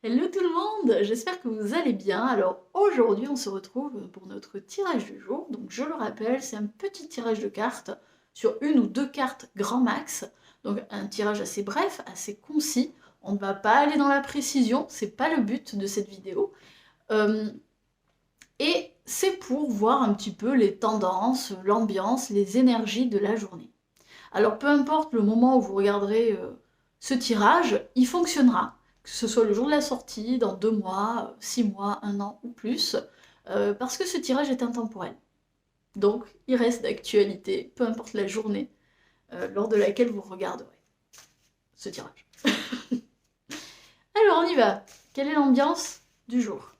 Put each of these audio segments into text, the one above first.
Hello tout le monde, j'espère que vous allez bien. Alors aujourd'hui on se retrouve pour notre tirage du jour. Donc je le rappelle, c'est un petit tirage de cartes sur une ou deux cartes grand max. Donc un tirage assez bref, assez concis. On ne va pas aller dans la précision, c'est pas le but de cette vidéo. Euh, et c'est pour voir un petit peu les tendances, l'ambiance, les énergies de la journée. Alors peu importe le moment où vous regarderez ce tirage, il fonctionnera, que ce soit le jour de la sortie, dans 2 mois, 6 mois, un an ou plus, parce que ce tirage est intemporel. Donc il reste d'actualité, peu importe la journée lors de laquelle vous regarderez ce tirage. Alors on y va. Quelle est l'ambiance du jour?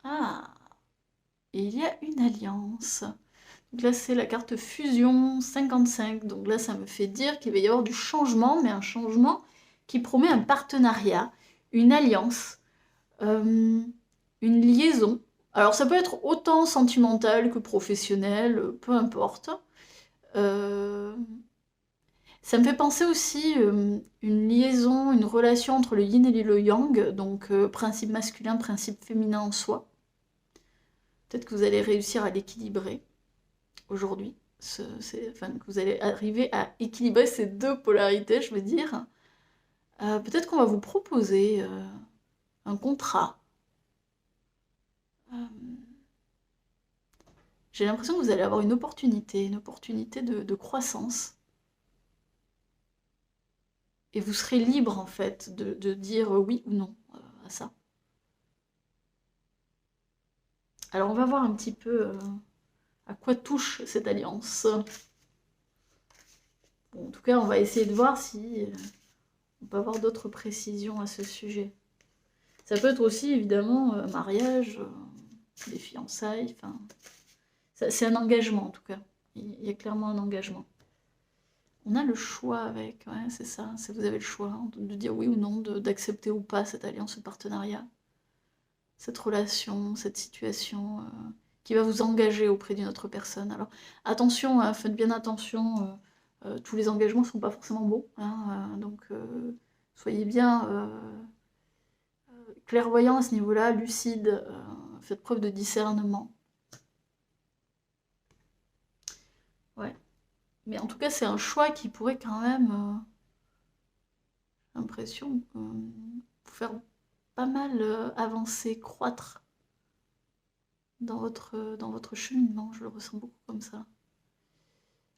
Ah, il y a une alliance. Donc là, c'est la carte fusion 55. Donc là, ça me fait dire qu'il va y avoir du changement, mais un changement qui promet un partenariat, une alliance, euh, une liaison. Alors ça peut être autant sentimental que professionnel, peu importe. Euh, Ça me fait penser aussi une liaison, une relation entre le yin et le yang, donc principe masculin, principe féminin en soi. Peut-être que vous allez réussir à l'équilibrer aujourd'hui. Enfin, que vous allez arriver à équilibrer ces deux polarités, je veux dire. Peut-être qu'on va vous proposer un contrat. Euh, j'ai l'impression que vous allez avoir une opportunité de croissance. Et vous serez libre, en fait, de dire oui ou non à ça. Alors, on va voir un petit peu à quoi touche cette alliance. Bon, en tout cas, on va essayer de voir si on peut avoir d'autres précisions à ce sujet. Ça peut être aussi, évidemment, mariage, des fiançailles, enfin... C'est un engagement, en tout cas. Il y a clairement un engagement. On a le choix avec, ouais, c'est ça. Vous avez le choix de dire oui ou non, d'accepter ou pas cette alliance, ce partenariat, cette relation, cette situation qui va vous engager auprès d'une autre personne. Alors, attention, hein, faites bien attention. Tous les engagements ne sont pas forcément beaux. Hein, donc, soyez bien clairvoyant à ce niveau-là, lucide, faites preuve de discernement. Ouais. Mais en tout cas, c'est un choix qui pourrait quand même, j'ai l'impression, vous faire pas mal avancer, croître dans votre cheminement. Je le ressens beaucoup comme ça.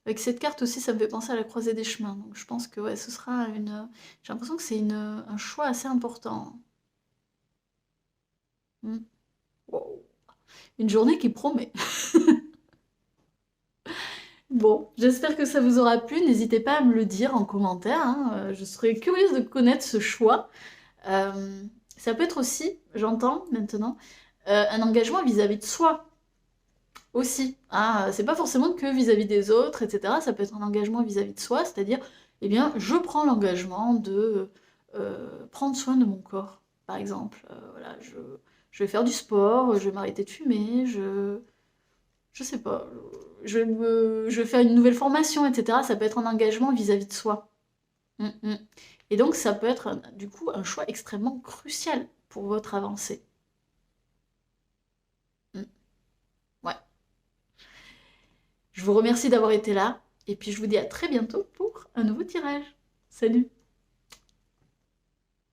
Avec cette carte aussi, ça me fait penser à la croisée des chemins. Donc je pense que ouais, ce sera une... J'ai l'impression que c'est un choix assez important. Hmm. Wow. Une journée qui promet. Bon, j'espère que ça vous aura plu. N'hésitez pas à me le dire en commentaire. Hein. Je serais curieuse de connaître ce choix. Ça peut être aussi, j'entends maintenant, un engagement vis-à-vis de soi aussi. Hein. C'est pas forcément que vis-à-vis des autres, etc. Ça peut être un engagement vis-à-vis de soi, c'est-à-dire, eh bien, je prends l'engagement de prendre soin de mon corps, par exemple. Voilà, je vais faire du sport, je vais m'arrêter de fumer, je sais pas, je vais faire une nouvelle formation, etc. Ça peut être un engagement vis-à-vis de soi. Mm, mm. Et donc, ça peut être du coup un choix extrêmement crucial pour votre avancée. Mm. Ouais. Je vous remercie d'avoir été là, et puis je vous dis à très bientôt pour un nouveau tirage. Salut!